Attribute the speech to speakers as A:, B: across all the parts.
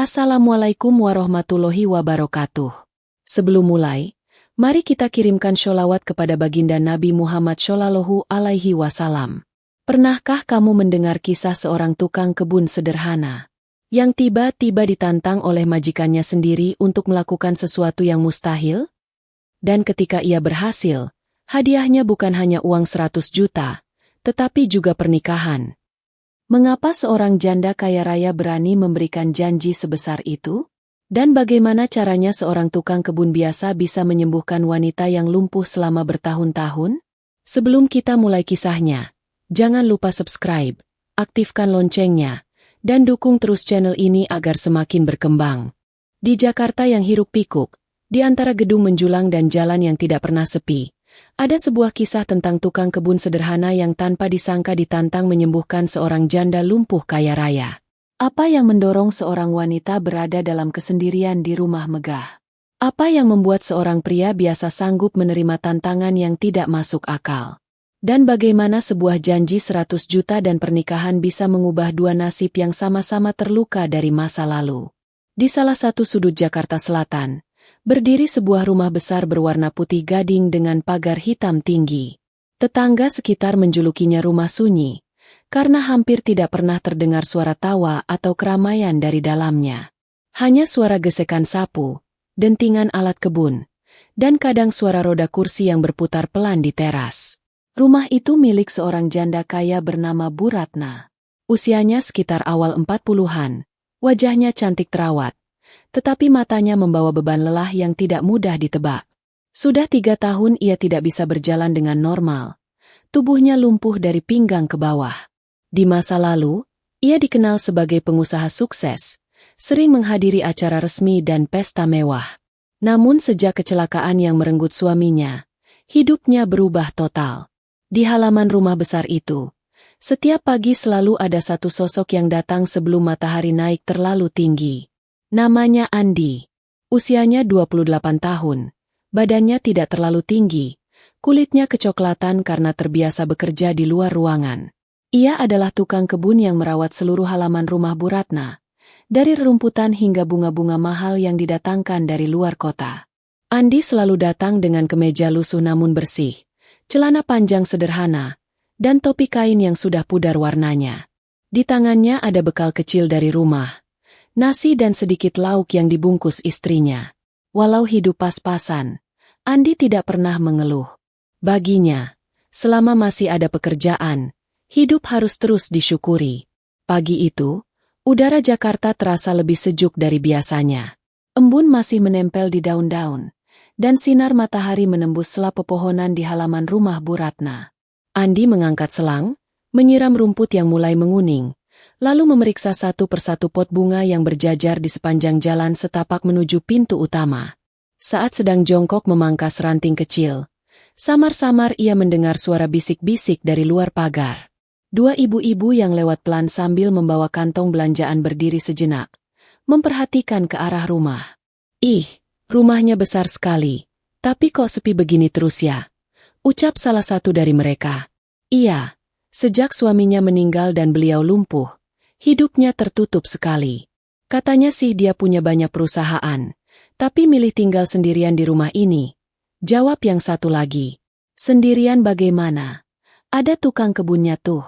A: Assalamualaikum warahmatullahi wabarakatuh. Sebelum mulai, mari kita kirimkan sholawat kepada baginda Nabi Muhammad Shallallahu Alaihi Wasallam. Pernahkah kamu mendengar kisah seorang tukang kebun sederhana yang tiba-tiba ditantang oleh majikannya sendiri untuk melakukan sesuatu yang mustahil? Dan ketika ia berhasil, hadiahnya bukan hanya uang 100 juta, tetapi juga pernikahan. Mengapa seorang janda kaya raya berani memberikan janji sebesar itu? Dan bagaimana caranya seorang tukang kebun biasa bisa menyembuhkan wanita yang lumpuh selama bertahun-tahun? Sebelum kita mulai kisahnya, jangan lupa subscribe, aktifkan loncengnya, dan dukung terus channel ini agar semakin berkembang. Di Jakarta yang hiruk-pikuk, di antara gedung menjulang dan jalan yang tidak pernah sepi, ada sebuah kisah tentang tukang kebun sederhana yang tanpa disangka ditantang menyembuhkan seorang janda lumpuh kaya raya. Apa yang mendorong seorang wanita berada dalam kesendirian di rumah megah? Apa yang membuat seorang pria biasa sanggup menerima tantangan yang tidak masuk akal? Dan bagaimana sebuah janji 100 juta dan pernikahan bisa mengubah dua nasib yang sama-sama terluka dari masa lalu? Di salah satu sudut Jakarta Selatan, berdiri sebuah rumah besar berwarna putih gading dengan pagar hitam tinggi. Tetangga sekitar menjulukinya rumah sunyi, karena hampir tidak pernah terdengar suara tawa atau keramaian dari dalamnya. Hanya suara gesekan sapu, dentingan alat kebun, dan kadang suara roda kursi yang berputar pelan di teras. Rumah itu milik seorang janda kaya bernama Bu Ratna. Usianya sekitar awal 40-an, wajahnya cantik terawat, tetapi matanya membawa beban lelah yang tidak mudah ditebak. Sudah 3 tahun ia tidak bisa berjalan dengan normal. Tubuhnya lumpuh dari pinggang ke bawah. Di masa lalu, ia dikenal sebagai pengusaha sukses, sering menghadiri acara resmi dan pesta mewah. Namun sejak kecelakaan yang merenggut suaminya, hidupnya berubah total. Di halaman rumah besar itu, setiap pagi selalu ada satu sosok yang datang sebelum matahari naik terlalu tinggi. Namanya Andi. Usianya 28 tahun. Badannya tidak terlalu tinggi. Kulitnya kecoklatan karena terbiasa bekerja di luar ruangan. Ia adalah tukang kebun yang merawat seluruh halaman rumah Bu Ratna, dari rerumputan hingga bunga-bunga mahal yang didatangkan dari luar kota. Andi selalu datang dengan kemeja lusuh namun bersih, celana panjang sederhana, dan topi kain yang sudah pudar warnanya. Di tangannya ada bekal kecil dari rumah, nasi dan sedikit lauk yang dibungkus istrinya. Walau hidup pas-pasan, Andi tidak pernah mengeluh. Baginya, selama masih ada pekerjaan, hidup harus terus disyukuri. Pagi itu, udara Jakarta terasa lebih sejuk dari biasanya. Embun masih menempel di daun-daun, dan sinar matahari menembus sela pepohonan di halaman rumah Bu Ratna. Andi mengangkat selang, menyiram rumput yang mulai menguning, lalu memeriksa satu persatu pot bunga yang berjajar di sepanjang jalan setapak menuju pintu utama. Saat sedang jongkok memangkas ranting kecil, samar-samar ia mendengar suara bisik-bisik dari luar pagar. Dua ibu-ibu yang lewat pelan sambil membawa kantong belanjaan berdiri sejenak, memperhatikan ke arah rumah. "Ih, rumahnya besar sekali, tapi kok sepi begini terus ya?" ucap salah satu dari mereka. "Iya, sejak suaminya meninggal dan beliau lumpuh, hidupnya tertutup sekali. Katanya sih dia punya banyak perusahaan, tapi milih tinggal sendirian di rumah ini," jawab yang satu lagi. "Sendirian bagaimana? Ada tukang kebunnya tuh.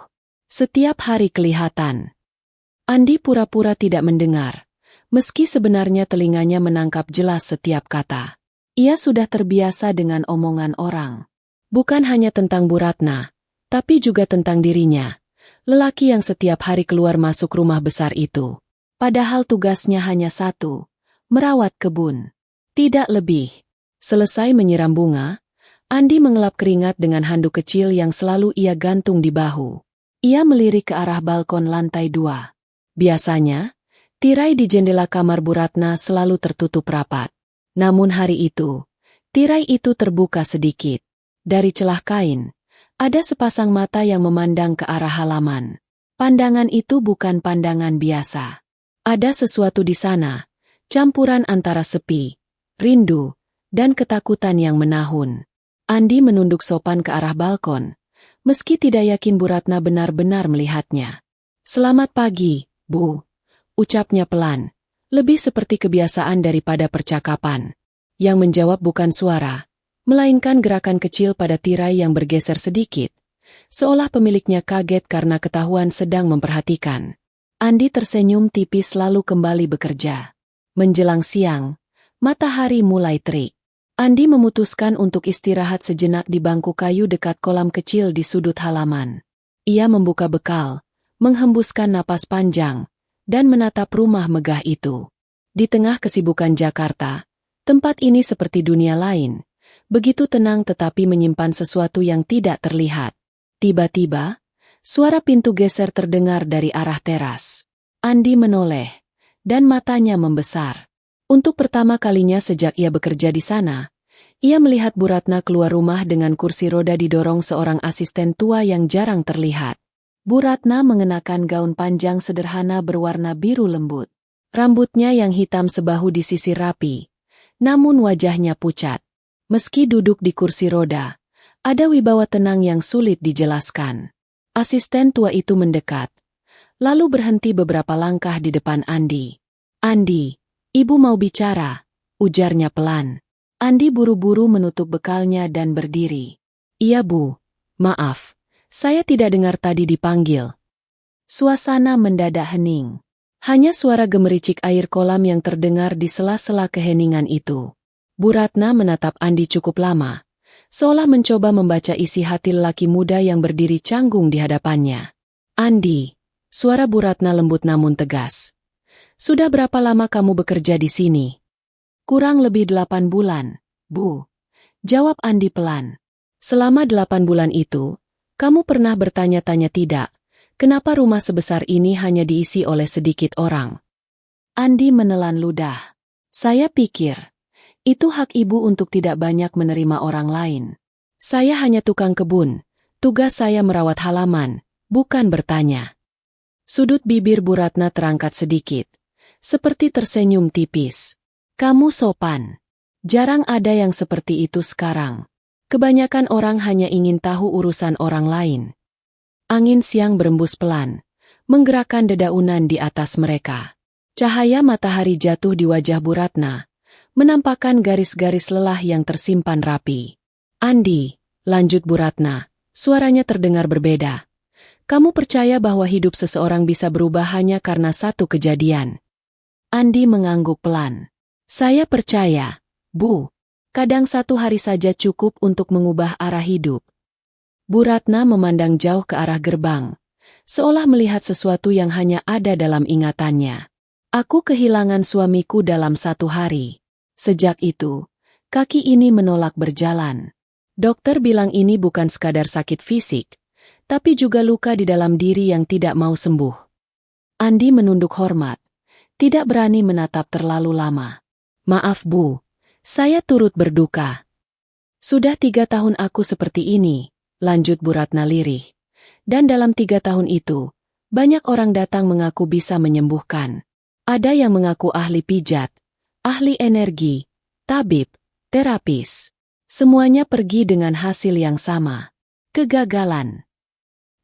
A: Setiap hari kelihatan." Andi pura-pura tidak mendengar, meski sebenarnya telinganya menangkap jelas setiap kata. Ia sudah terbiasa dengan omongan orang. Bukan hanya tentang Bu Ratna, tapi juga tentang dirinya, lelaki yang setiap hari keluar masuk rumah besar itu. Padahal tugasnya hanya satu, merawat kebun. Tidak lebih. Selesai menyiram bunga, Andi mengelap keringat dengan handuk kecil yang selalu ia gantung di bahu. Ia melirik ke arah balkon lantai 2. Biasanya, tirai di jendela kamar Bu Ratna selalu tertutup rapat. Namun hari itu, tirai itu terbuka sedikit. Dari celah kain, ada sepasang mata yang memandang ke arah halaman. Pandangan itu bukan pandangan biasa. Ada sesuatu di sana, campuran antara sepi, rindu, dan ketakutan yang menahun. Andi menunduk sopan ke arah balkon, meski tidak yakin Bu Ratna benar-benar melihatnya. "Selamat pagi, Bu," ucapnya pelan, Lebih seperti kebiasaan daripada percakapan. Yang menjawab bukan suara, melainkan gerakan kecil pada tirai yang bergeser sedikit, seolah pemiliknya kaget karena ketahuan sedang memperhatikan. Andi tersenyum tipis lalu kembali bekerja. Menjelang siang, matahari mulai terik. Andi memutuskan untuk istirahat sejenak di bangku kayu dekat kolam kecil di sudut halaman. Ia membuka bekal, menghembuskan napas panjang, dan menatap rumah megah itu. Di tengah kesibukan Jakarta, tempat ini seperti dunia lain, begitu tenang tetapi menyimpan sesuatu yang tidak terlihat. Tiba-tiba, suara pintu geser terdengar dari arah teras. Andi menoleh, dan matanya membesar. Untuk pertama kalinya sejak ia bekerja di sana, ia melihat Bu Ratna keluar rumah dengan kursi roda didorong seorang asisten tua yang jarang terlihat. Bu Ratna mengenakan gaun panjang sederhana berwarna biru lembut. Rambutnya yang hitam sebahu disisir rapi, namun wajahnya pucat. Meski duduk di kursi roda, ada wibawa tenang yang sulit dijelaskan. Asisten tua itu mendekat, lalu berhenti beberapa langkah di depan Andi. "Andi, Ibu mau bicara," ujarnya pelan. Andi buru-buru menutup bekalnya dan berdiri. "Iya Bu, maaf, saya tidak dengar tadi dipanggil." Suasana mendadak hening. Hanya suara gemericik air kolam yang terdengar di sela-sela keheningan itu. Bu Ratna menatap Andi cukup lama, seolah mencoba membaca isi hati lelaki muda yang berdiri canggung di hadapannya. "Andi," suara Bu Ratna lembut namun tegas. "Sudah berapa lama kamu bekerja di sini?" "Kurang lebih 8 bulan, Bu," jawab Andi pelan. "Selama 8 bulan itu, kamu pernah bertanya-tanya tidak, kenapa rumah sebesar ini hanya diisi oleh sedikit orang?" Andi menelan ludah. "Saya pikir, itu hak Ibu untuk tidak banyak menerima orang lain. Saya hanya tukang kebun, tugas saya merawat halaman, bukan bertanya." Sudut bibir Bu Ratna terangkat sedikit, seperti tersenyum tipis. "Kamu sopan. Jarang ada yang seperti itu sekarang. Kebanyakan orang hanya ingin tahu urusan orang lain." Angin siang berembus pelan, menggerakkan dedaunan di atas mereka. Cahaya matahari jatuh di wajah Bu Ratna, menampakkan garis-garis lelah yang tersimpan rapi. "Andi," lanjut Bu Ratna, suaranya terdengar berbeda. "Kamu percaya bahwa hidup seseorang bisa berubah hanya karena satu kejadian?" Andi mengangguk pelan. "Saya percaya, Bu. Kadang satu hari saja cukup untuk mengubah arah hidup." Bu Ratna memandang jauh ke arah gerbang, seolah melihat sesuatu yang hanya ada dalam ingatannya. "Aku kehilangan suamiku dalam 1 hari. Sejak itu, kaki ini menolak berjalan. Dokter bilang ini bukan sekadar sakit fisik, tapi juga luka di dalam diri yang tidak mau sembuh." Andi menunduk hormat, tidak berani menatap terlalu lama. "Maaf Bu, saya turut berduka." "Sudah 3 tahun aku seperti ini," lanjut Bu Ratna lirih. "Dan dalam 3 tahun itu, banyak orang datang mengaku bisa menyembuhkan. Ada yang mengaku ahli pijat, ahli energi, tabib, terapis. Semuanya pergi dengan hasil yang sama. Kegagalan."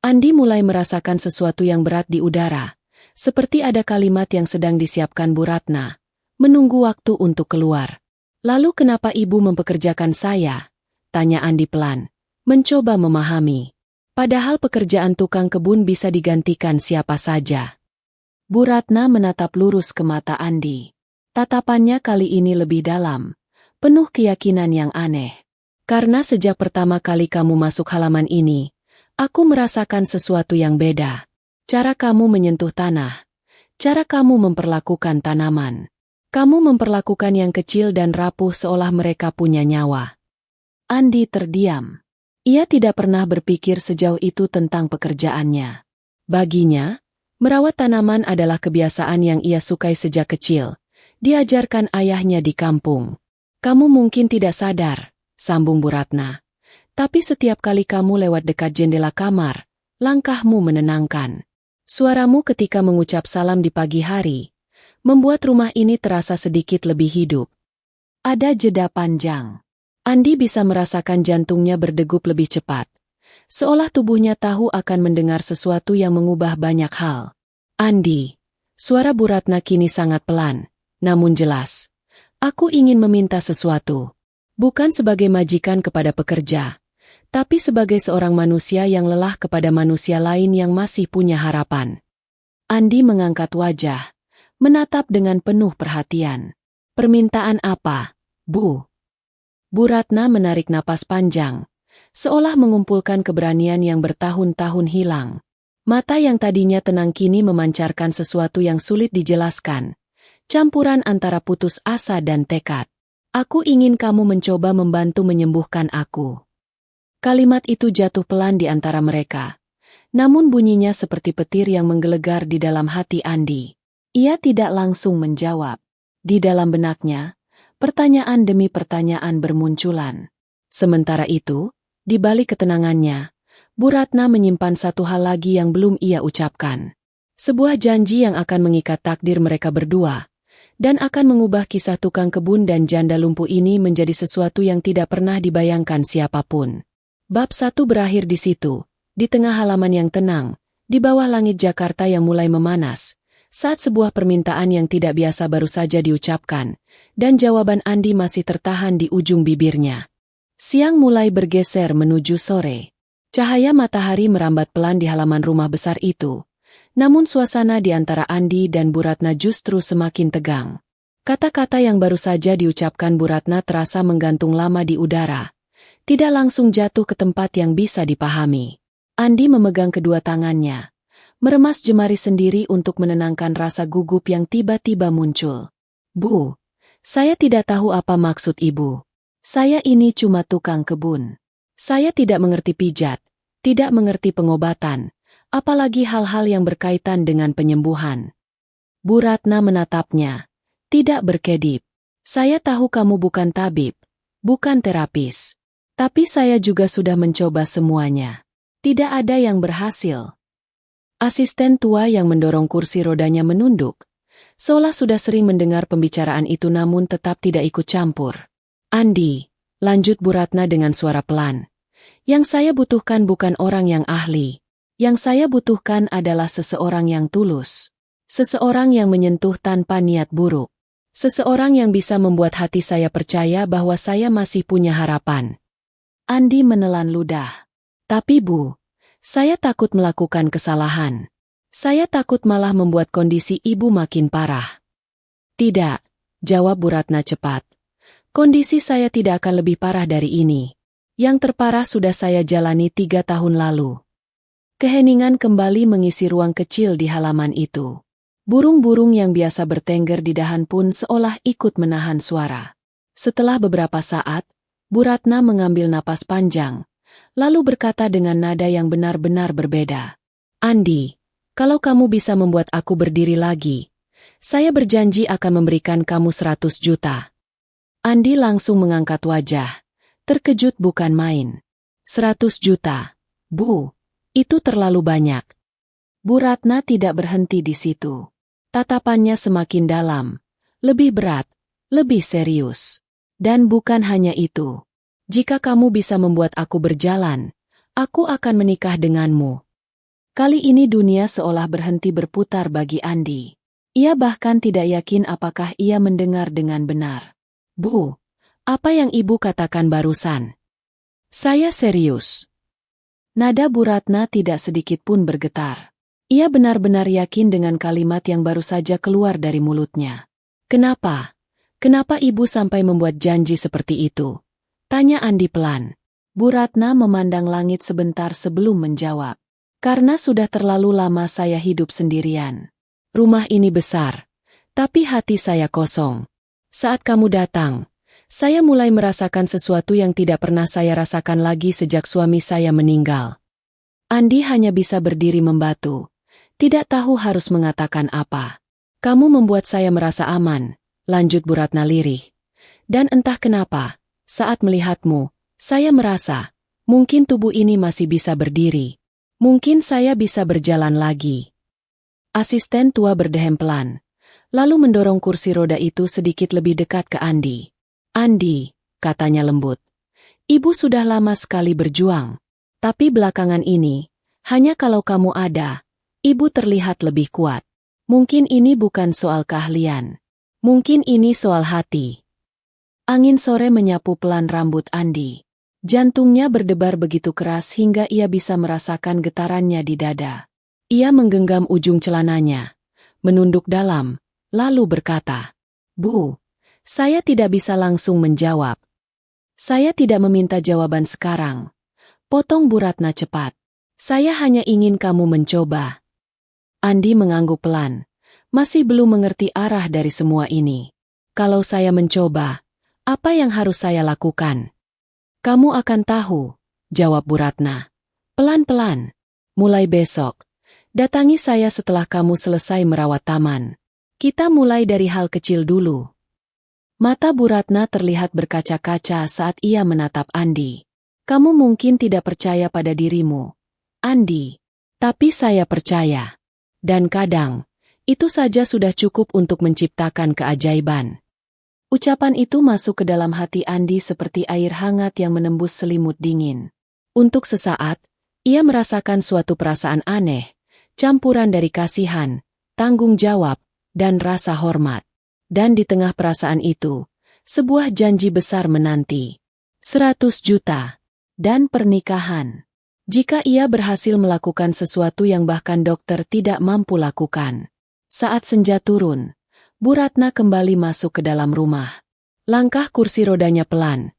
A: Andi mulai merasakan sesuatu yang berat di udara, seperti ada kalimat yang sedang disiapkan Bu Ratna, menunggu waktu untuk keluar. "Lalu kenapa Ibu mempekerjakan saya?" tanya Andi pelan, mencoba memahami. Padahal pekerjaan tukang kebun bisa digantikan siapa saja. Bu Ratna menatap lurus ke mata Andi. Tatapannya kali ini lebih dalam, penuh keyakinan yang aneh. "Karena sejak pertama kali kamu masuk halaman ini, aku merasakan sesuatu yang beda. Cara kamu menyentuh tanah, cara kamu memperlakukan tanaman. Kamu memperlakukan yang kecil dan rapuh seolah mereka punya nyawa." Andi terdiam. Ia tidak pernah berpikir sejauh itu tentang pekerjaannya. Baginya, merawat tanaman adalah kebiasaan yang ia sukai sejak kecil. Diajarkan ayahnya di kampung. "Kamu mungkin tidak sadar," sambung Bu Ratna, "tapi setiap kali kamu lewat dekat jendela kamar, langkahmu menenangkan. Suaramu ketika mengucap salam di pagi hari membuat rumah ini terasa sedikit lebih hidup." Ada jeda panjang. Andi bisa merasakan jantungnya berdegup lebih cepat, seolah tubuhnya tahu akan mendengar sesuatu yang mengubah banyak hal. "Andi," suara Bu Ratna kini sangat pelan, namun jelas. Aku ingin meminta sesuatu. Bukan sebagai majikan kepada pekerja, tapi sebagai seorang manusia yang lelah kepada manusia lain yang masih punya harapan. Andi mengangkat wajah, menatap dengan penuh perhatian. Permintaan apa, Bu? Bu Ratna menarik napas panjang, seolah mengumpulkan keberanian yang bertahun-tahun hilang. Mata yang tadinya tenang kini memancarkan sesuatu yang sulit dijelaskan. Campuran antara putus asa dan tekad. Aku ingin kamu mencoba membantu menyembuhkan aku. Kalimat itu jatuh pelan di antara mereka. Namun bunyinya seperti petir yang menggelegar di dalam hati Andi. Ia tidak langsung menjawab. Di dalam benaknya, pertanyaan demi pertanyaan bermunculan. Sementara itu, di balik ketenangannya, Bu Ratna menyimpan satu hal lagi yang belum ia ucapkan. Sebuah janji yang akan mengikat takdir mereka berdua. Dan akan mengubah kisah tukang kebun dan janda lumpuh ini menjadi sesuatu yang tidak pernah dibayangkan siapapun. Bab 1 berakhir di situ, di tengah halaman yang tenang, di bawah langit Jakarta yang mulai memanas, saat sebuah permintaan yang tidak biasa baru saja diucapkan, dan jawaban Andi masih tertahan di ujung bibirnya. Siang mulai bergeser menuju sore. Cahaya matahari merambat pelan di halaman rumah besar itu. Namun suasana di antara Andi dan Bu Ratna justru semakin tegang. Kata-kata yang baru saja diucapkan Bu Ratna terasa menggantung lama di udara. Tidak langsung jatuh ke tempat yang bisa dipahami. Andi memegang kedua tangannya. Meremas jemari sendiri untuk menenangkan rasa gugup yang tiba-tiba muncul. Bu, saya tidak tahu apa maksud Ibu. Saya ini cuma tukang kebun. Saya tidak mengerti pijat, tidak mengerti pengobatan. Apalagi hal-hal yang berkaitan dengan penyembuhan. Bu Ratna menatapnya, tidak berkedip. Saya tahu kamu bukan tabib, bukan terapis. Tapi saya juga sudah mencoba semuanya. Tidak ada yang berhasil. Asisten tua yang mendorong kursi rodanya menunduk, seolah sudah sering mendengar pembicaraan itu namun tetap tidak ikut campur. Andi, lanjut Bu Ratna dengan suara pelan. Yang saya butuhkan bukan orang yang ahli. Yang saya butuhkan adalah seseorang yang tulus. Seseorang yang menyentuh tanpa niat buruk. Seseorang yang bisa membuat hati saya percaya bahwa saya masih punya harapan. Andi menelan ludah. Tapi Bu, saya takut melakukan kesalahan. Saya takut malah membuat kondisi Ibu makin parah. Tidak, jawab Bu Ratna cepat. Kondisi saya tidak akan lebih parah dari ini. Yang terparah sudah saya jalani 3 tahun lalu. Keheningan kembali mengisi ruang kecil di halaman itu. Burung-burung yang biasa bertengger di dahan pun seolah ikut menahan suara. Setelah beberapa saat, Bu Ratna mengambil napas panjang, lalu berkata dengan nada yang benar-benar berbeda. Andi, kalau kamu bisa membuat aku berdiri lagi, saya berjanji akan memberikan kamu 100 juta. Andi langsung mengangkat wajah, terkejut bukan main. 100 juta, Bu. Itu terlalu banyak. Bu Ratna tidak berhenti di situ. Tatapannya semakin dalam, lebih berat, lebih serius. Dan bukan hanya itu. Jika kamu bisa membuat aku berjalan, aku akan menikah denganmu. Kali ini dunia seolah berhenti berputar bagi Andi. Ia bahkan tidak yakin apakah ia mendengar dengan benar. Bu, apa yang Ibu katakan barusan? Saya serius. Nada Bu Ratna tidak sedikit pun bergetar. Ia benar-benar yakin dengan kalimat yang baru saja keluar dari mulutnya. Kenapa? Kenapa Ibu sampai membuat janji seperti itu? Tanya Andi pelan. Bu Ratna memandang langit sebentar sebelum menjawab. Karena sudah terlalu lama saya hidup sendirian. Rumah ini besar, tapi hati saya kosong. Saat kamu datang, saya mulai merasakan sesuatu yang tidak pernah saya rasakan lagi sejak suami saya meninggal. Andi hanya bisa berdiri membatu. Tidak tahu harus mengatakan apa. Kamu membuat saya merasa aman, lanjut Bu Ratna lirih. Dan entah kenapa, saat melihatmu, saya merasa, mungkin tubuh ini masih bisa berdiri. Mungkin saya bisa berjalan lagi. Asisten tua berdehem pelan, lalu mendorong kursi roda itu sedikit lebih dekat ke Andi. Andi, katanya lembut, Ibu sudah lama sekali berjuang. Tapi belakangan ini, hanya kalau kamu ada, Ibu terlihat lebih kuat. Mungkin ini bukan soal keahlian. Mungkin ini soal hati. Angin sore menyapu pelan rambut Andi. Jantungnya berdebar begitu keras hingga ia bisa merasakan getarannya di dada. Ia menggenggam ujung celananya, menunduk dalam, lalu berkata, "Bu, saya tidak bisa langsung menjawab. Saya tidak meminta jawaban sekarang." Potong Bu Ratna cepat. "Saya hanya ingin kamu mencoba." Andi mengangguk pelan, masih belum mengerti arah dari semua ini. "Kalau saya mencoba, apa yang harus saya lakukan?" "Kamu akan tahu," jawab Bu Ratna. "Pelan-pelan. Mulai besok, datangi saya setelah kamu selesai merawat taman. Kita mulai dari hal kecil dulu." Mata Bu Ratna terlihat berkaca-kaca saat ia menatap Andi. "Kamu mungkin tidak percaya pada dirimu, Andi. Tapi saya percaya. Dan kadang, itu saja sudah cukup untuk menciptakan keajaiban." Ucapan itu masuk ke dalam hati Andi seperti air hangat yang menembus selimut dingin. Untuk sesaat, ia merasakan suatu perasaan aneh, campuran dari kasihan, tanggung jawab, dan rasa hormat. Dan di tengah perasaan itu, sebuah janji besar menanti. 100 juta. Dan pernikahan. Jika ia berhasil melakukan sesuatu yang bahkan dokter tidak mampu lakukan. Saat senja turun, Bu Ratna kembali masuk ke dalam rumah. Langkah kursi rodanya pelan,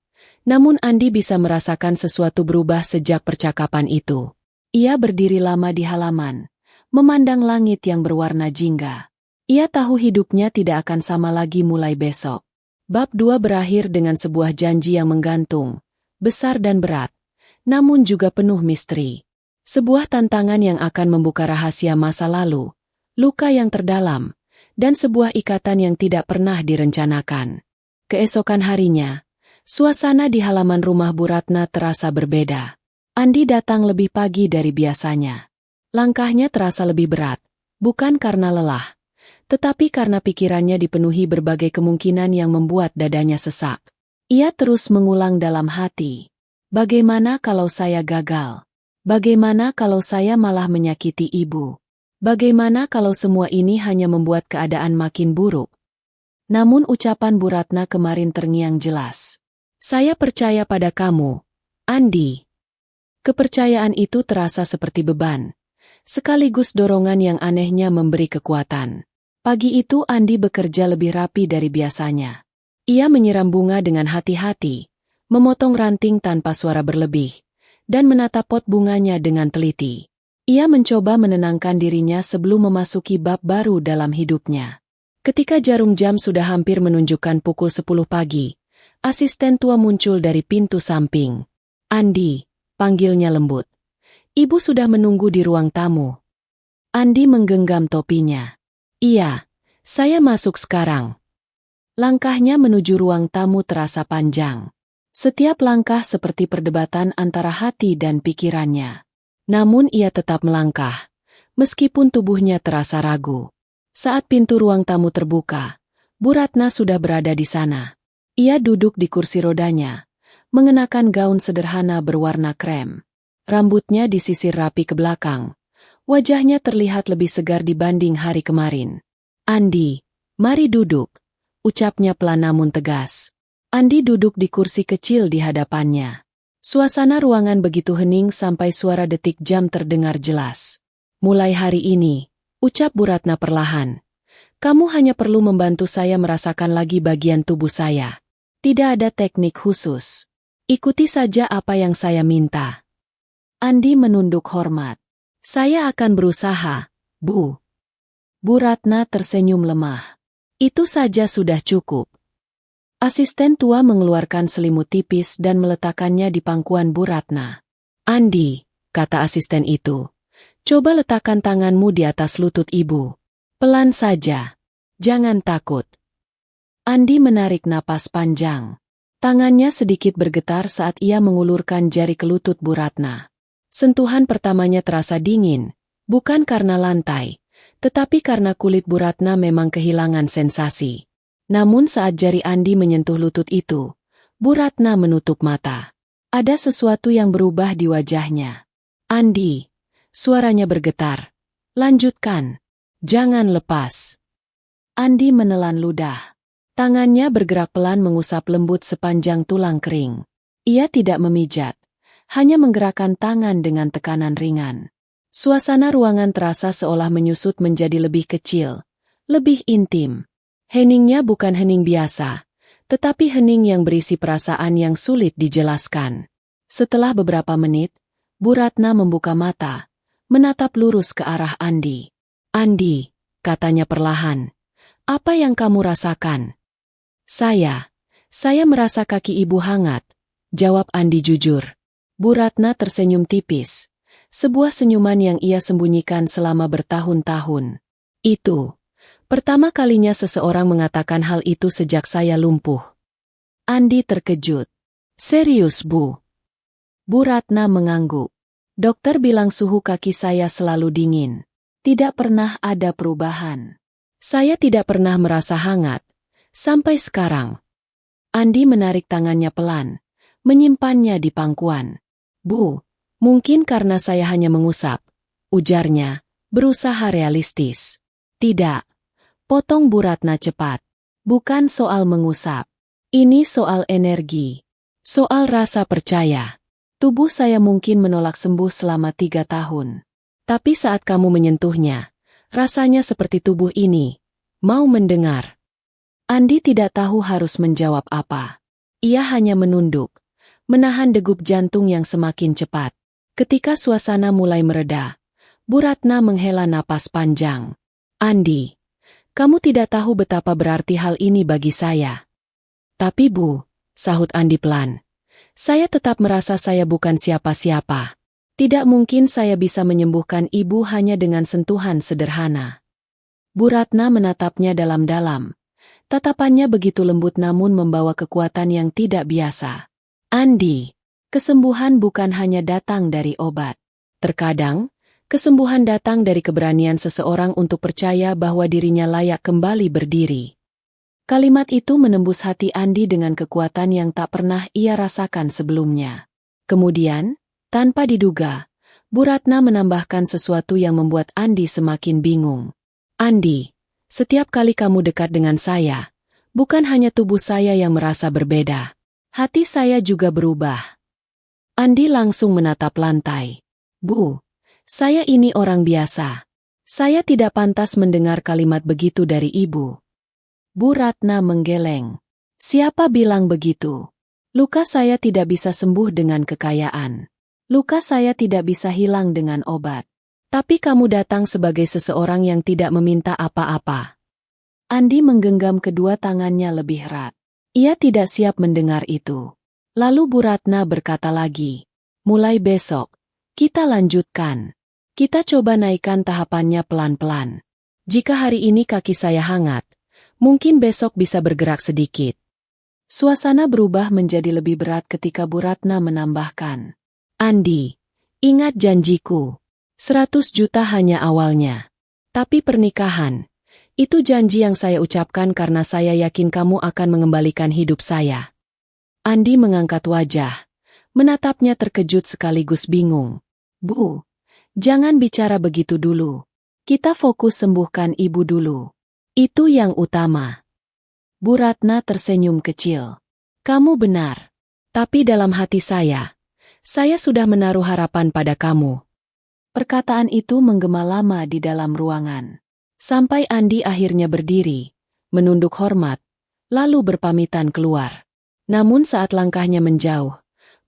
A: namun Andi bisa merasakan sesuatu berubah sejak percakapan itu. Ia berdiri lama di halaman, memandang langit yang berwarna jingga. Ia tahu hidupnya tidak akan sama lagi mulai besok. Bab 2 berakhir dengan sebuah janji yang menggantung, besar dan berat, namun juga penuh misteri. Sebuah tantangan yang akan membuka rahasia masa lalu, luka yang terdalam, dan sebuah ikatan yang tidak pernah direncanakan. Keesokan harinya, suasana di halaman rumah Bu Ratna terasa berbeda. Andi datang lebih pagi dari biasanya. Langkahnya terasa lebih berat, bukan karena lelah, tetapi karena pikirannya dipenuhi berbagai kemungkinan yang membuat dadanya sesak. Ia terus mengulang dalam hati, "Bagaimana kalau saya gagal? Bagaimana kalau saya malah menyakiti ibu? Bagaimana kalau semua ini hanya membuat keadaan makin buruk?" Namun ucapan Bu Ratna kemarin terngiang jelas. "Saya percaya pada kamu, Andi." Kepercayaan itu terasa seperti beban, sekaligus dorongan yang anehnya memberi kekuatan. Pagi itu Andi bekerja lebih rapi dari biasanya. Ia menyiram bunga dengan hati-hati, memotong ranting tanpa suara berlebih, dan menata pot bunganya dengan teliti. Ia mencoba menenangkan dirinya sebelum memasuki bab baru dalam hidupnya. Ketika jarum jam sudah hampir menunjukkan pukul 10 pagi, asisten tua muncul dari pintu samping. "Andi," panggilnya lembut. "Ibu sudah menunggu di ruang tamu." Andi menggenggam topinya. "Iya, saya masuk sekarang." Langkahnya menuju ruang tamu terasa panjang. Setiap langkah seperti perdebatan antara hati dan pikirannya. Namun ia tetap melangkah, meskipun tubuhnya terasa ragu. Saat pintu ruang tamu terbuka, Bu Ratna sudah berada di sana. Ia duduk di kursi rodanya, mengenakan gaun sederhana berwarna krem. Rambutnya disisir rapi ke belakang. Wajahnya terlihat lebih segar dibanding hari kemarin. "Andi, mari duduk," ucapnya pelan namun tegas. Andi duduk di kursi kecil di hadapannya. Suasana ruangan begitu hening sampai suara detik jam terdengar jelas. "Mulai hari ini," ucap Bu Ratna perlahan, "kamu hanya perlu membantu saya merasakan lagi bagian tubuh saya. Tidak ada teknik khusus. Ikuti saja apa yang saya minta." Andi menunduk hormat. "Saya akan berusaha, Bu." Bu Ratna tersenyum lemah. "Itu saja sudah cukup." Asisten tua mengeluarkan selimut tipis dan meletakkannya di pangkuan Bu Ratna. "Andi," kata asisten itu, "coba letakkan tanganmu di atas lutut ibu. Pelan saja. Jangan takut." Andi menarik napas panjang. Tangannya sedikit bergetar saat ia mengulurkan jari ke lutut Bu Ratna. Sentuhan pertamanya terasa dingin, bukan karena lantai, tetapi karena kulit Bu Ratna memang kehilangan sensasi. Namun saat jari Andi menyentuh lutut itu, Bu Ratna menutup mata. Ada sesuatu yang berubah di wajahnya. "Andi," suaranya bergetar. "Lanjutkan. Jangan lepas." Andi menelan ludah. Tangannya bergerak pelan mengusap lembut sepanjang tulang kering. Ia tidak memijat, hanya menggerakkan tangan dengan tekanan ringan. Suasana ruangan terasa seolah menyusut menjadi lebih kecil, lebih intim. Heningnya bukan hening biasa, tetapi hening yang berisi perasaan yang sulit dijelaskan. Setelah beberapa menit, Bu Ratna membuka mata, menatap lurus ke arah Andi. "Andi," katanya perlahan, "apa yang kamu rasakan?" Saya merasa kaki ibu hangat," jawab Andi jujur. Bu Ratna tersenyum tipis, sebuah senyuman yang ia sembunyikan selama bertahun-tahun. "Itu pertama kalinya seseorang mengatakan hal itu sejak saya lumpuh." Andi terkejut. "Serius, Bu?" Bu Ratna mengangguk. "Dokter bilang suhu kaki saya selalu dingin. Tidak pernah ada perubahan. Saya tidak pernah merasa hangat. Sampai sekarang." Andi menarik tangannya pelan, menyimpannya di pangkuan. "Bu, mungkin karena saya hanya mengusap," ujarnya, berusaha realistis. "Tidak," potong Bu Ratna cepat. "Bukan soal mengusap. Ini soal energi. Soal rasa percaya. Tubuh saya mungkin menolak sembuh selama 3 tahun. Tapi saat kamu menyentuhnya, rasanya seperti tubuh ini mau mendengar." Andi tidak tahu harus menjawab apa. Ia hanya menunduk, menahan degup jantung yang semakin cepat. Ketika suasana mulai mereda, Bu Ratna menghela napas panjang. "Andi, kamu tidak tahu betapa berarti hal ini bagi saya." "Tapi Bu," sahut Andi pelan, "saya tetap merasa saya bukan siapa-siapa. Tidak mungkin saya bisa menyembuhkan ibu hanya dengan sentuhan sederhana." Bu Ratna menatapnya dalam-dalam. Tatapannya begitu lembut namun membawa kekuatan yang tidak biasa. "Andi, kesembuhan bukan hanya datang dari obat. Terkadang, kesembuhan datang dari keberanian seseorang untuk percaya bahwa dirinya layak kembali berdiri." Kalimat itu menembus hati Andi dengan kekuatan yang tak pernah ia rasakan sebelumnya. Kemudian, tanpa diduga, Bu Ratna menambahkan sesuatu yang membuat Andi semakin bingung. "Andi, setiap kali kamu dekat dengan saya, bukan hanya tubuh saya yang merasa berbeda. Hati saya juga berubah." Andi langsung menatap lantai. "Bu, saya ini orang biasa. Saya tidak pantas mendengar kalimat begitu dari ibu." Bu Ratna menggeleng. "Siapa bilang begitu? Luka saya tidak bisa sembuh dengan kekayaan. Luka saya tidak bisa hilang dengan obat. Tapi kamu datang sebagai seseorang yang tidak meminta apa-apa." Andi menggenggam kedua tangannya lebih erat. Ia tidak siap mendengar itu. Lalu Bu Ratna berkata lagi, "Mulai besok, kita lanjutkan. Kita coba naikkan tahapannya pelan-pelan. Jika hari ini kaki saya hangat, mungkin besok bisa bergerak sedikit." Suasana berubah menjadi lebih berat ketika Bu Ratna menambahkan, "Andi, ingat janjiku. 100 juta hanya awalnya. Tapi pernikahan, itu janji yang saya ucapkan karena saya yakin kamu akan mengembalikan hidup saya." Andi mengangkat wajah, menatapnya terkejut sekaligus bingung. "Bu, jangan bicara begitu dulu. Kita fokus sembuhkan ibu dulu. Itu yang utama." Bu Ratna tersenyum kecil. "Kamu benar. Tapi dalam hati saya sudah menaruh harapan pada kamu." Perkataan itu menggema lama di dalam ruangan. Sampai Andi akhirnya berdiri, menunduk hormat, lalu berpamitan keluar. Namun saat langkahnya menjauh,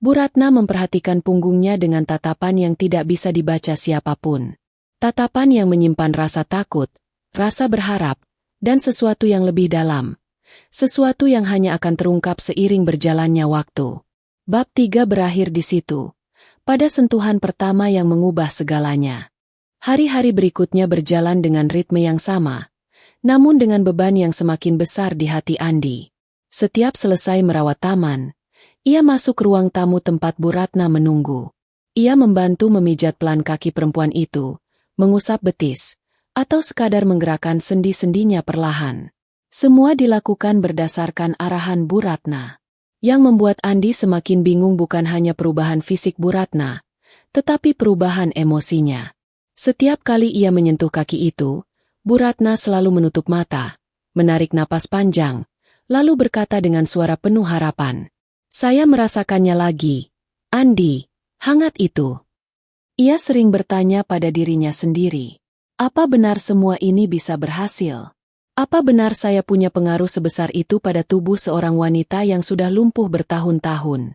A: Bu Ratna memperhatikan punggungnya dengan tatapan yang tidak bisa dibaca siapapun. Tatapan yang menyimpan rasa takut, rasa berharap, dan sesuatu yang lebih dalam. Sesuatu yang hanya akan terungkap seiring berjalannya waktu. Bab 3 berakhir di situ. Pada sentuhan pertama yang mengubah segalanya. Hari-hari berikutnya berjalan dengan ritme yang sama, namun dengan beban yang semakin besar di hati Andi. Setiap selesai merawat taman, ia masuk ruang tamu tempat Bu Ratna menunggu. Ia membantu memijat pelan kaki perempuan itu, mengusap betis, atau sekadar menggerakkan sendi-sendinya perlahan. Semua dilakukan berdasarkan arahan Bu Ratna. Yang membuat Andi semakin bingung bukan hanya perubahan fisik Bu Ratna, tetapi perubahan emosinya. Setiap kali ia menyentuh kaki itu, Bu Ratna selalu menutup mata, menarik napas panjang, lalu berkata dengan suara penuh harapan. Saya merasakannya lagi. Andi, hangat itu. Ia sering bertanya pada dirinya sendiri. Apa benar semua ini bisa berhasil? Apa benar saya punya pengaruh sebesar itu pada tubuh seorang wanita yang sudah lumpuh bertahun-tahun?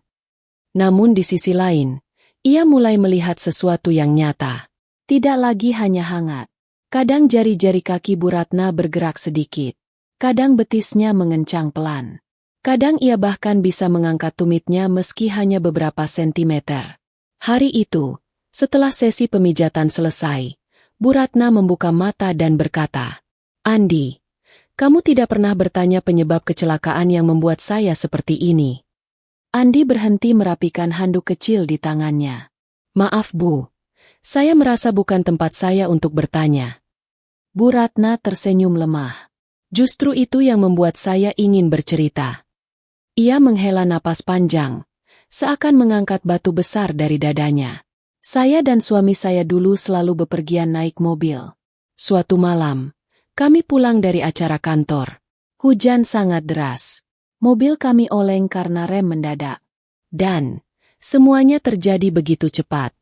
A: Namun di sisi lain, ia mulai melihat sesuatu yang nyata. Tidak lagi hanya hangat. Kadang jari-jari kaki Bu Ratna bergerak sedikit. Kadang betisnya mengencang pelan. Kadang ia bahkan bisa mengangkat tumitnya meski hanya beberapa sentimeter. Hari itu, setelah sesi pemijatan selesai, Bu Ratna membuka mata dan berkata, Andi, kamu tidak pernah bertanya penyebab kecelakaan yang membuat saya seperti ini. Andi berhenti merapikan handuk kecil di tangannya. Maaf Bu, saya merasa bukan tempat saya untuk bertanya. Bu Ratna tersenyum lemah. Justru itu yang membuat saya ingin bercerita. Ia menghela napas panjang, seakan mengangkat batu besar dari dadanya. Saya dan suami saya dulu selalu bepergian naik mobil. Suatu malam, kami pulang dari acara kantor. Hujan sangat deras. Mobil kami oleng karena rem mendadak. Dan, semuanya terjadi begitu cepat.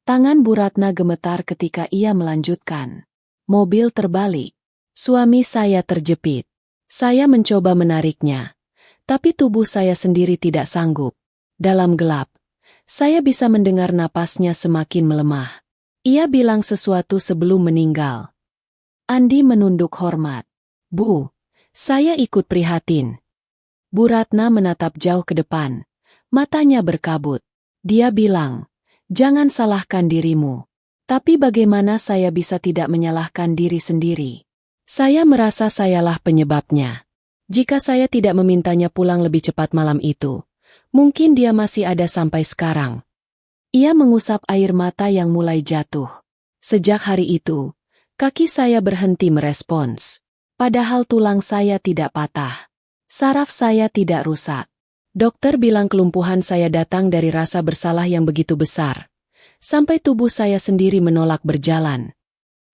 A: Tangan Bu Ratna gemetar ketika ia melanjutkan. Mobil terbalik. Suami saya terjepit. Saya mencoba menariknya. Tapi tubuh saya sendiri tidak sanggup. Dalam gelap, saya bisa mendengar napasnya semakin melemah. Ia bilang sesuatu sebelum meninggal. Andi menunduk hormat. Bu, saya ikut prihatin. Bu Ratna menatap jauh ke depan. Matanya berkabut. Dia bilang, jangan salahkan dirimu. Tapi bagaimana saya bisa tidak menyalahkan diri sendiri? Saya merasa sayalah penyebabnya. Jika saya tidak memintanya pulang lebih cepat malam itu, mungkin dia masih ada sampai sekarang. Ia mengusap air mata yang mulai jatuh. Sejak hari itu, kaki saya berhenti merespons. Padahal tulang saya tidak patah. Saraf saya tidak rusak. Dokter bilang kelumpuhan saya datang dari rasa bersalah yang begitu besar. Sampai tubuh saya sendiri menolak berjalan.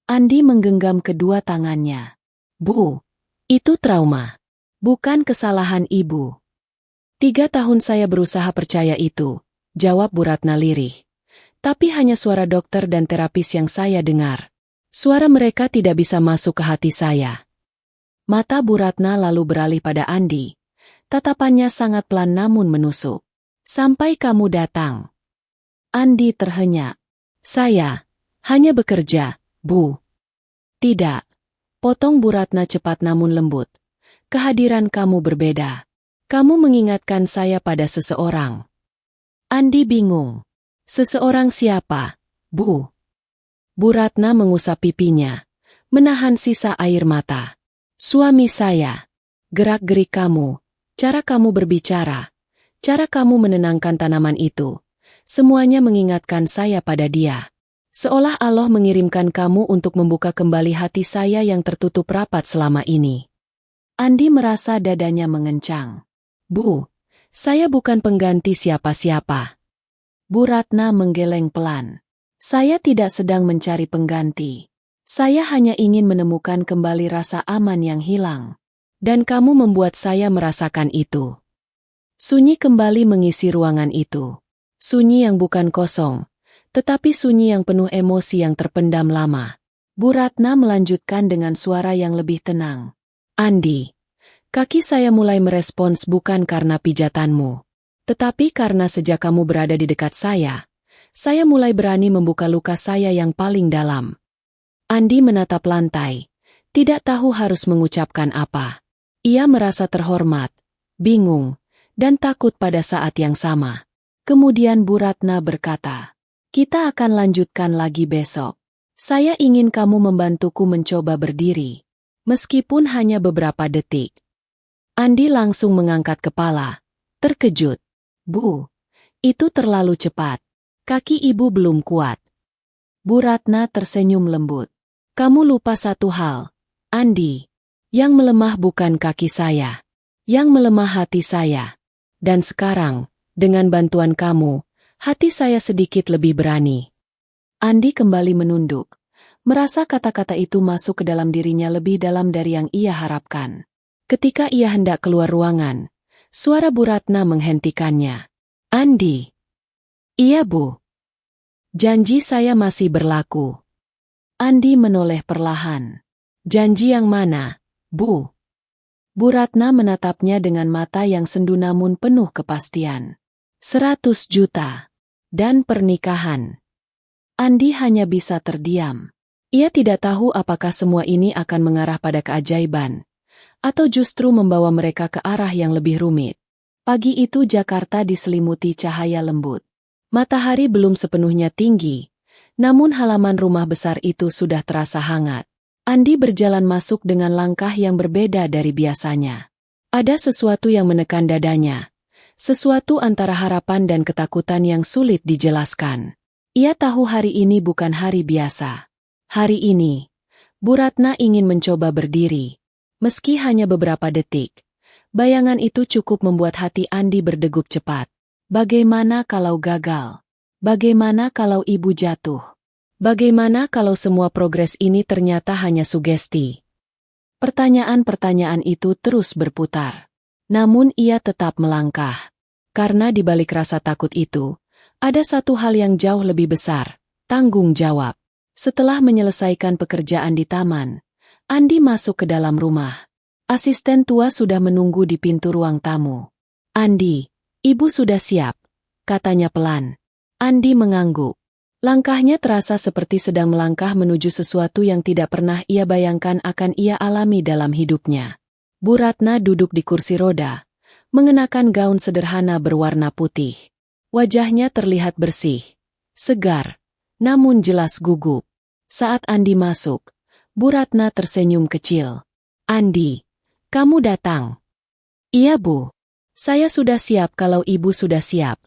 A: Andi menggenggam kedua tangannya. Bu, itu trauma. Bukan kesalahan ibu. 3 tahun saya berusaha percaya itu, jawab Bu Ratna lirih. Tapi hanya suara dokter dan terapis yang saya dengar. Suara mereka tidak bisa masuk ke hati saya. Mata Bu Ratna lalu beralih pada Andi. Tatapannya sangat pelan namun menusuk. Sampai kamu datang. Andi terhenyak. Saya hanya bekerja, Bu. Tidak. Potong Bu Ratna cepat namun lembut. Kehadiran kamu berbeda. Kamu mengingatkan saya pada seseorang. Andi bingung. Seseorang siapa, Bu? Bu Ratna mengusap pipinya, menahan sisa air mata. Suami saya. Gerak-gerik kamu, cara kamu berbicara, cara kamu menenangkan tanaman itu. Semuanya mengingatkan saya pada dia. Seolah Allah mengirimkan kamu untuk membuka kembali hati saya yang tertutup rapat selama ini. Andi merasa dadanya mengencang. Bu, saya bukan pengganti siapa-siapa. Bu Ratna menggeleng pelan. Saya tidak sedang mencari pengganti. Saya hanya ingin menemukan kembali rasa aman yang hilang. Dan kamu membuat saya merasakan itu. Sunyi kembali mengisi ruangan itu. Sunyi yang bukan kosong, tetapi sunyi yang penuh emosi yang terpendam lama. Bu Ratna melanjutkan dengan suara yang lebih tenang. Andi, kaki saya mulai merespons bukan karena pijatanmu. Tetapi karena sejak kamu berada di dekat saya mulai berani membuka luka saya yang paling dalam. Andi menatap lantai, tidak tahu harus mengucapkan apa. Ia merasa terhormat, bingung, dan takut pada saat yang sama. Kemudian Bu Ratna berkata, kita akan lanjutkan lagi besok. Saya ingin kamu membantuku mencoba berdiri. Meskipun hanya beberapa detik. Andi langsung mengangkat kepala. Terkejut. Bu, itu terlalu cepat. Kaki ibu belum kuat. Bu Ratna tersenyum lembut. Kamu lupa satu hal, Andi. Yang melemah bukan kaki saya. Yang melemah hati saya. Dan sekarang, dengan bantuan kamu, hati saya sedikit lebih berani. Andi kembali menunduk. Merasa kata-kata itu masuk ke dalam dirinya lebih dalam dari yang ia harapkan. Ketika ia hendak keluar ruangan, suara Bu Ratna menghentikannya. "Andi." "Iya, Bu. Janji saya masih berlaku." Andi menoleh perlahan. "Janji yang mana, Bu?" Bu Ratna menatapnya dengan mata yang sendu namun penuh kepastian. 100 juta. Dan pernikahan. Andi hanya bisa terdiam. Ia tidak tahu apakah semua ini akan mengarah pada keajaiban, atau justru membawa mereka ke arah yang lebih rumit. Pagi itu Jakarta diselimuti cahaya lembut. Matahari belum sepenuhnya tinggi, namun halaman rumah besar itu sudah terasa hangat. Andi berjalan masuk dengan langkah yang berbeda dari biasanya. Ada sesuatu yang menekan dadanya, sesuatu antara harapan dan ketakutan yang sulit dijelaskan. Ia tahu hari ini bukan hari biasa. Hari ini, Bu Ratna ingin mencoba berdiri. Meski hanya beberapa detik, bayangan itu cukup membuat hati Andi berdegup cepat. Bagaimana kalau gagal? Bagaimana kalau ibu jatuh? Bagaimana kalau semua progres ini ternyata hanya sugesti? Pertanyaan-pertanyaan itu terus berputar. Namun ia tetap melangkah. Karena di balik rasa takut itu, ada satu hal yang jauh lebih besar, tanggung jawab. Setelah menyelesaikan pekerjaan di taman, Andi masuk ke dalam rumah. Asisten tua sudah menunggu di pintu ruang tamu. "Andi, ibu sudah siap," katanya pelan. Andi mengangguk. Langkahnya terasa seperti sedang melangkah menuju sesuatu yang tidak pernah ia bayangkan akan ia alami dalam hidupnya. Bu Ratna duduk di kursi roda, mengenakan gaun sederhana berwarna putih. Wajahnya terlihat bersih, segar, namun jelas gugup. Saat Andi masuk, Bu Ratna tersenyum kecil. "Andi, kamu datang." "Iya, Bu. Saya sudah siap kalau ibu sudah siap."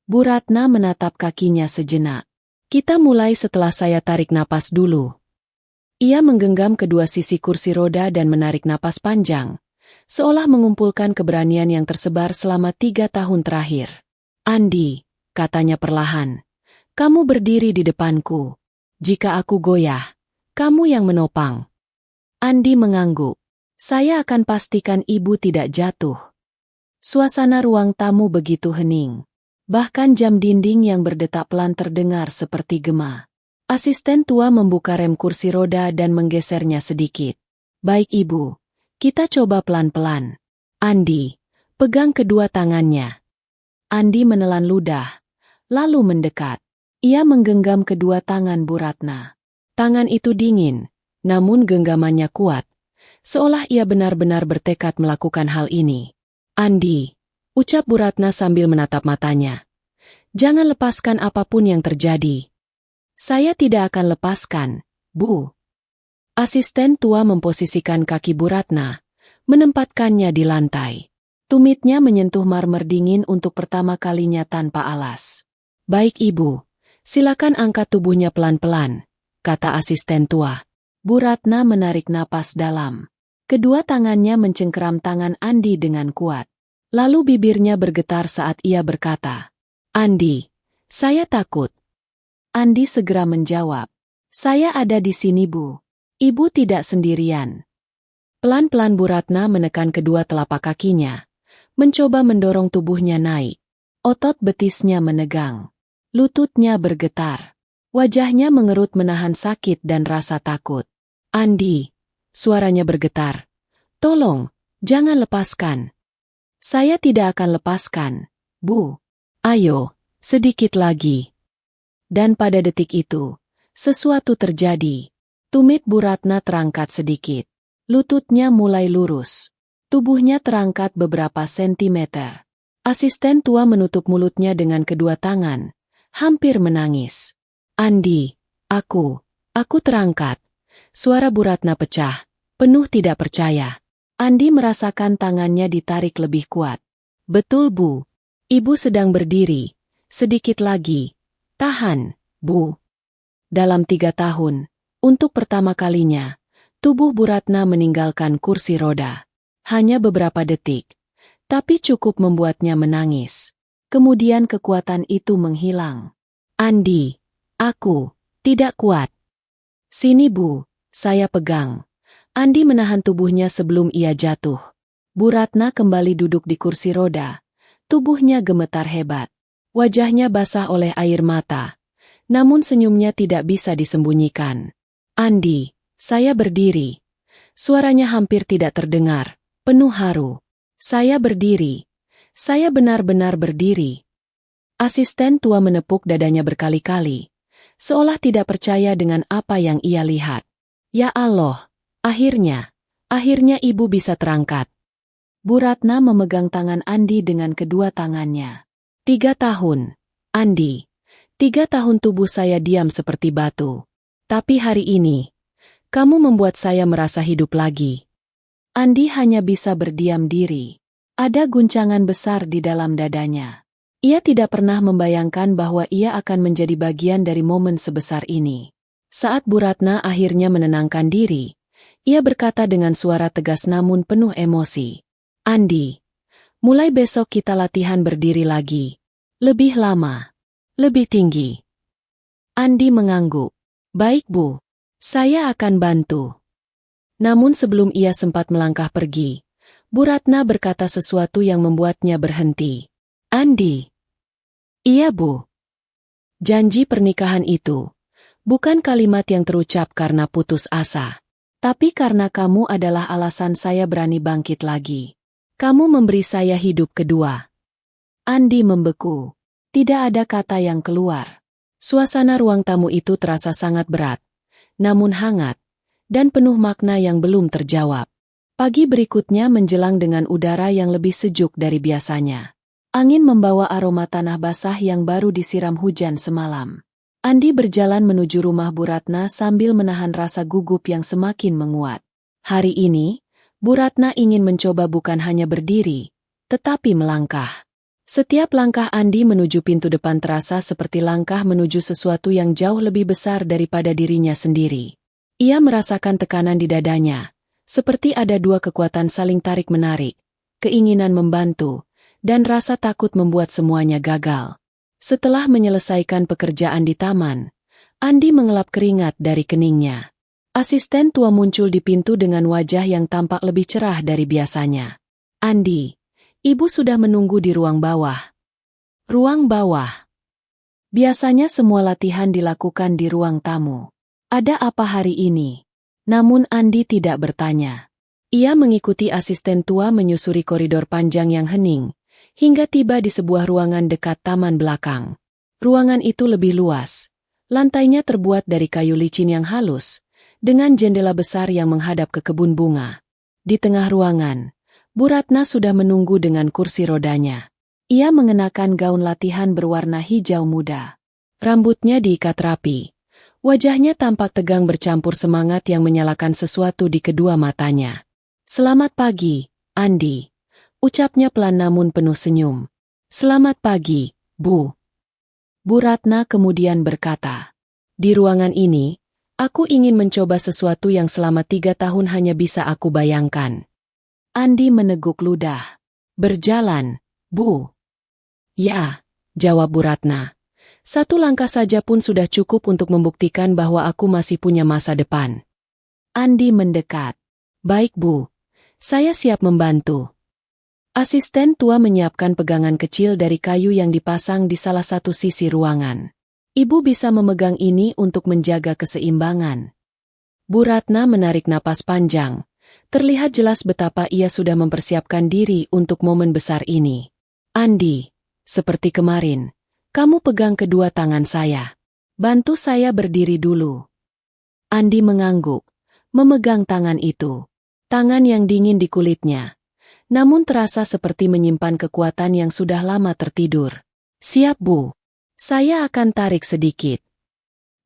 A: Bu Ratna menatap kakinya sejenak. "Kita mulai setelah saya tarik napas dulu." Ia menggenggam kedua sisi kursi roda dan menarik napas panjang, seolah mengumpulkan keberanian yang tersebar selama 3 tahun terakhir. "Andi," katanya perlahan, "kamu berdiri di depanku. Jika aku goyah, kamu yang menopang." Andi mengangguk. "Saya akan pastikan ibu tidak jatuh." Suasana ruang tamu begitu hening. Bahkan jam dinding yang berdetak pelan terdengar seperti gema. Asisten tua membuka rem kursi roda dan menggesernya sedikit. "Baik ibu, kita coba pelan-pelan." Andi, pegang kedua tangannya. Andi menelan ludah, lalu mendekat. Ia menggenggam kedua tangan Bu Ratna. Tangan itu dingin, namun genggamannya kuat, seolah ia benar-benar bertekad melakukan hal ini. "Andi," ucap Bu Ratna sambil menatap matanya. "Jangan lepaskan apapun yang terjadi." "Saya tidak akan lepaskan, Bu." Asisten tua memposisikan kaki Bu Ratna, menempatkannya di lantai. Tumitnya menyentuh marmer dingin untuk pertama kalinya tanpa alas. "Baik ibu, silakan angkat tubuhnya pelan-pelan," kata asisten tua. Bu Ratna menarik napas dalam. Kedua tangannya mencengkeram tangan Andi dengan kuat. Lalu bibirnya bergetar saat ia berkata, "Andi, saya takut." Andi segera menjawab, "Saya ada di sini, Bu. Ibu tidak sendirian." Pelan-pelan Bu Ratna menekan kedua telapak kakinya, mencoba mendorong tubuhnya naik. Otot betisnya menegang. Lututnya bergetar. Wajahnya mengerut menahan sakit dan rasa takut. "Andi," suaranya bergetar. "Tolong, jangan lepaskan." "Saya tidak akan lepaskan, Bu. Ayo, sedikit lagi." Dan pada detik itu, sesuatu terjadi. Tumit Bu Ratna terangkat sedikit. Lututnya mulai lurus. Tubuhnya terangkat beberapa sentimeter. Asisten tua menutup mulutnya dengan kedua tangan, hampir menangis. "Andi, aku terangkat." Suara Bu Ratna pecah, penuh tidak percaya. Andi merasakan tangannya ditarik lebih kuat. "Betul, Bu. Ibu sedang berdiri. Sedikit lagi. Tahan, Bu." Dalam 3 tahun, untuk pertama kalinya, tubuh Bu Ratna meninggalkan kursi roda. Hanya beberapa detik, tapi cukup membuatnya menangis. Kemudian kekuatan itu menghilang. "Andi, aku tidak kuat." Sini Bu, saya pegang. Andi menahan tubuhnya sebelum ia jatuh. Bu Ratna kembali duduk di kursi roda. Tubuhnya gemetar hebat. Wajahnya basah oleh air mata. Namun senyumnya tidak bisa disembunyikan. Andi, saya berdiri. Suaranya hampir tidak terdengar, penuh haru. Saya berdiri. Saya benar-benar berdiri. Asisten tua menepuk dadanya berkali-kali, seolah tidak percaya dengan apa yang ia lihat. Ya Allah, akhirnya ibu bisa terangkat. Bu Ratna memegang tangan Andi dengan kedua tangannya. 3 tahun, Andi. 3 tahun tubuh saya diam seperti batu. Tapi hari ini, kamu membuat saya merasa hidup lagi. Andi hanya bisa berdiam diri. Ada guncangan besar di dalam dadanya. Ia tidak pernah membayangkan bahwa ia akan menjadi bagian dari momen sebesar ini. Saat Bu Ratna akhirnya menenangkan diri, ia berkata dengan suara tegas namun penuh emosi. Andi, mulai besok kita latihan berdiri lagi. Lebih lama. Lebih tinggi. Andi mengangguk. Baik Bu, saya akan bantu. Namun sebelum ia sempat melangkah pergi, Bu Ratna berkata sesuatu yang membuatnya berhenti. Andi. Iya Bu. Janji pernikahan itu bukan kalimat yang terucap karena putus asa, tapi karena kamu adalah alasan saya berani bangkit lagi. Kamu memberi saya hidup kedua. Andi membeku. Tidak ada kata yang keluar. Suasana ruang tamu itu terasa sangat berat, namun hangat, dan penuh makna yang belum terjawab. Pagi berikutnya menjelang dengan udara yang lebih sejuk dari biasanya. Angin membawa aroma tanah basah yang baru disiram hujan semalam. Andi berjalan menuju rumah Bu Ratna sambil menahan rasa gugup yang semakin menguat. Hari ini, Bu Ratna ingin mencoba bukan hanya berdiri, tetapi melangkah. Setiap langkah Andi menuju pintu depan terasa seperti langkah menuju sesuatu yang jauh lebih besar daripada dirinya sendiri. Ia merasakan tekanan di dadanya, seperti ada dua kekuatan saling tarik-menarik, keinginan membantu, dan rasa takut membuat semuanya gagal. Setelah menyelesaikan pekerjaan di taman, Andi mengelap keringat dari keningnya. Asisten tua muncul di pintu dengan wajah yang tampak lebih cerah dari biasanya. Andi, Ibu sudah menunggu di ruang bawah. Ruang bawah. Biasanya semua latihan dilakukan di ruang tamu. Ada apa hari ini? Namun Andi tidak bertanya. Ia mengikuti asisten tua menyusuri koridor panjang yang hening, hingga tiba di sebuah ruangan dekat taman belakang. Ruangan itu lebih luas. Lantainya terbuat dari kayu licin yang halus, dengan jendela besar yang menghadap ke kebun bunga. Di tengah ruangan, Bu Ratna sudah menunggu dengan kursi rodanya. Ia mengenakan gaun latihan berwarna hijau muda. Rambutnya diikat rapi. Wajahnya tampak tegang bercampur semangat yang menyalakan sesuatu di kedua matanya. Selamat pagi, Andi. Ucapnya pelan namun penuh senyum. Selamat pagi, Bu. Bu Ratna kemudian berkata, di ruangan ini, aku ingin mencoba sesuatu yang selama 3 tahun hanya bisa aku bayangkan. Andi meneguk ludah. Berjalan, Bu. Ya, jawab Bu Ratna. 1 langkah saja pun sudah cukup untuk membuktikan bahwa aku masih punya masa depan. Andi mendekat. Baik Bu, saya siap membantu. Asisten tua menyiapkan pegangan kecil dari kayu yang dipasang di salah satu sisi ruangan. Ibu bisa memegang ini untuk menjaga keseimbangan. Bu Ratna menarik napas panjang. Terlihat jelas betapa ia sudah mempersiapkan diri untuk momen besar ini. Andi, seperti kemarin, kamu pegang kedua tangan saya. Bantu saya berdiri dulu. Andi mengangguk, memegang tangan itu. Tangan yang dingin di kulitnya. Namun terasa seperti menyimpan kekuatan yang sudah lama tertidur. Siap Bu. Saya akan tarik sedikit.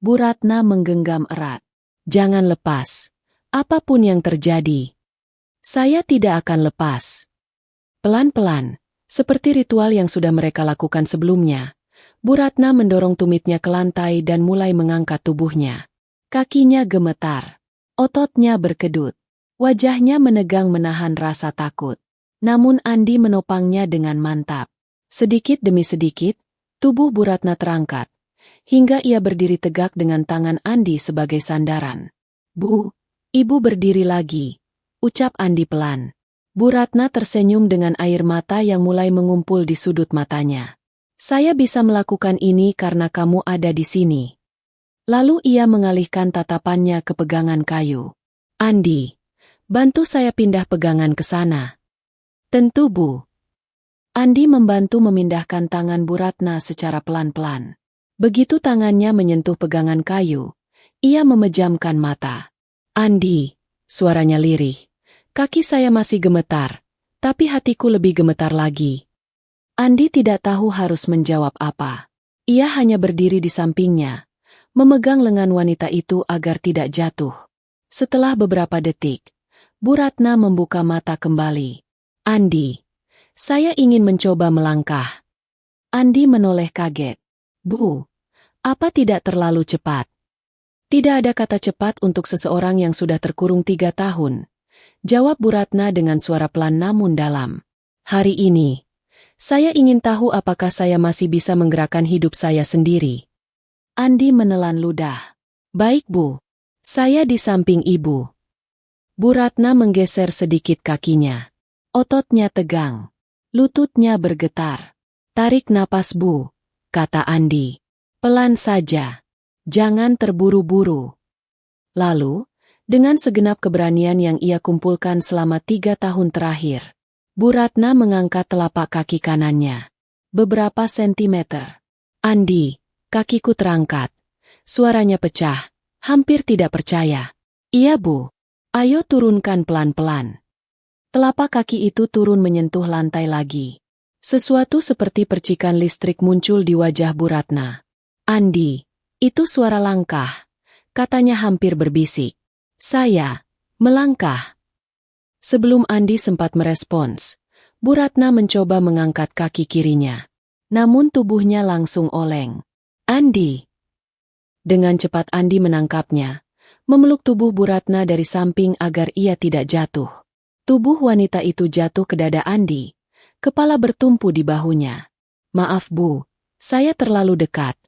A: Bu Ratna menggenggam erat. Jangan lepas. Apapun yang terjadi. Saya tidak akan lepas. Pelan-pelan, seperti ritual yang sudah mereka lakukan sebelumnya, Bu Ratna mendorong tumitnya ke lantai dan mulai mengangkat tubuhnya. Kakinya gemetar. Ototnya berkedut. Wajahnya menegang menahan rasa takut. Namun Andi menopangnya dengan mantap. Sedikit demi sedikit, tubuh Bu Ratna terangkat, hingga ia berdiri tegak dengan tangan Andi sebagai sandaran. "Bu, Ibu berdiri lagi," ucap Andi pelan. Bu Ratna tersenyum dengan air mata yang mulai mengumpul di sudut matanya. "Saya bisa melakukan ini karena kamu ada di sini." Lalu ia mengalihkan tatapannya ke pegangan kayu. "Andi, bantu saya pindah pegangan ke sana." "Tentu, Bu." Andi membantu memindahkan tangan Bu Ratna secara pelan-pelan. Begitu tangannya menyentuh pegangan kayu, ia memejamkan mata. "Andi," suaranya lirih, "kaki saya masih gemetar, tapi hatiku lebih gemetar lagi." Andi tidak tahu harus menjawab apa. Ia hanya berdiri di sampingnya, memegang lengan wanita itu agar tidak jatuh. Setelah beberapa detik, Bu Ratna membuka mata kembali. "Andi, saya ingin mencoba melangkah." Andi menoleh kaget. "Bu, apa tidak terlalu cepat?" "Tidak ada kata cepat untuk seseorang yang sudah terkurung 3 tahun," jawab Bu Ratna dengan suara pelan namun dalam. "Hari ini, saya ingin tahu apakah saya masih bisa menggerakkan hidup saya sendiri." Andi menelan ludah. "Baik, Bu. Saya di samping Ibu." Bu Ratna menggeser sedikit kakinya. Ototnya tegang. Lututnya bergetar. "Tarik napas, Bu," kata Andi. "Pelan saja. Jangan terburu-buru." Lalu, dengan segenap keberanian yang ia kumpulkan selama 3 tahun terakhir, Bu Ratna mengangkat telapak kaki kanannya. Beberapa sentimeter. "Andi, kakiku terangkat." Suaranya pecah, hampir tidak percaya. "Iya, Bu. Ayo turunkan pelan-pelan." Telapak kaki itu turun menyentuh lantai lagi. Sesuatu seperti percikan listrik muncul di wajah Bu Ratna. "Andi, itu suara langkah," katanya hampir berbisik. "Saya melangkah." Sebelum Andi sempat merespons, Bu Ratna mencoba mengangkat kaki kirinya. Namun tubuhnya langsung oleng. "Andi!" Dengan cepat Andi menangkapnya, memeluk tubuh Bu Ratna dari samping agar ia tidak jatuh. Tubuh wanita itu jatuh ke dada Andi, kepala bertumpu di bahunya. "Maaf, Bu, saya terlalu dekat,"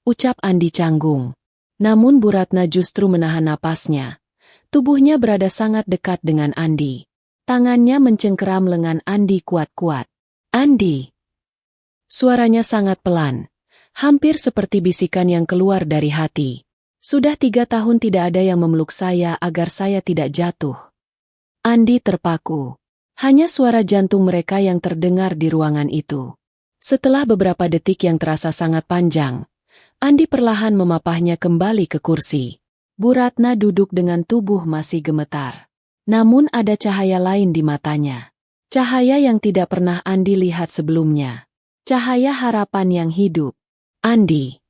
A: ucap Andi canggung. Namun Bu Ratna justru menahan napasnya. Tubuhnya berada sangat dekat dengan Andi. Tangannya mencengkeram lengan Andi kuat-kuat. "Andi!" Suaranya sangat pelan, hampir seperti bisikan yang keluar dari hati. "Sudah 3 tahun tidak ada yang memeluk saya agar saya tidak jatuh." Andi terpaku. Hanya suara jantung mereka yang terdengar di ruangan itu. Setelah beberapa detik yang terasa sangat panjang, Andi perlahan memapahnya kembali ke kursi. Bu Ratna duduk dengan tubuh masih gemetar. Namun ada cahaya lain di matanya. Cahaya yang tidak pernah Andi lihat sebelumnya. Cahaya harapan yang hidup. "Andi,"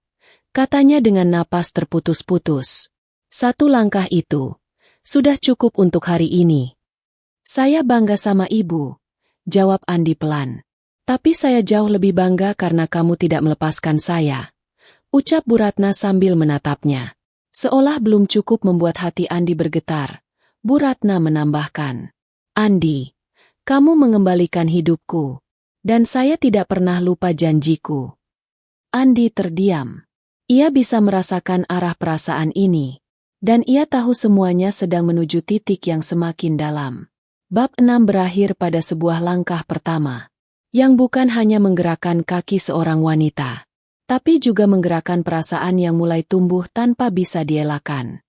A: katanya dengan napas terputus-putus. "Satu langkah itu sudah cukup untuk hari ini." "Saya bangga sama Ibu," jawab Andi pelan. "Tapi saya jauh lebih bangga karena kamu tidak melepaskan saya," ucap Bu Ratna sambil menatapnya. Seolah belum cukup membuat hati Andi bergetar, Bu Ratna menambahkan, "Andi, kamu mengembalikan hidupku, dan saya tidak pernah lupa janjiku." Andi terdiam. Ia bisa merasakan arah perasaan ini, dan ia tahu semuanya sedang menuju titik yang semakin dalam. Bab 6 berakhir pada sebuah langkah pertama, yang bukan hanya menggerakkan kaki seorang wanita, tapi juga menggerakkan perasaan yang mulai tumbuh tanpa bisa dielakkan.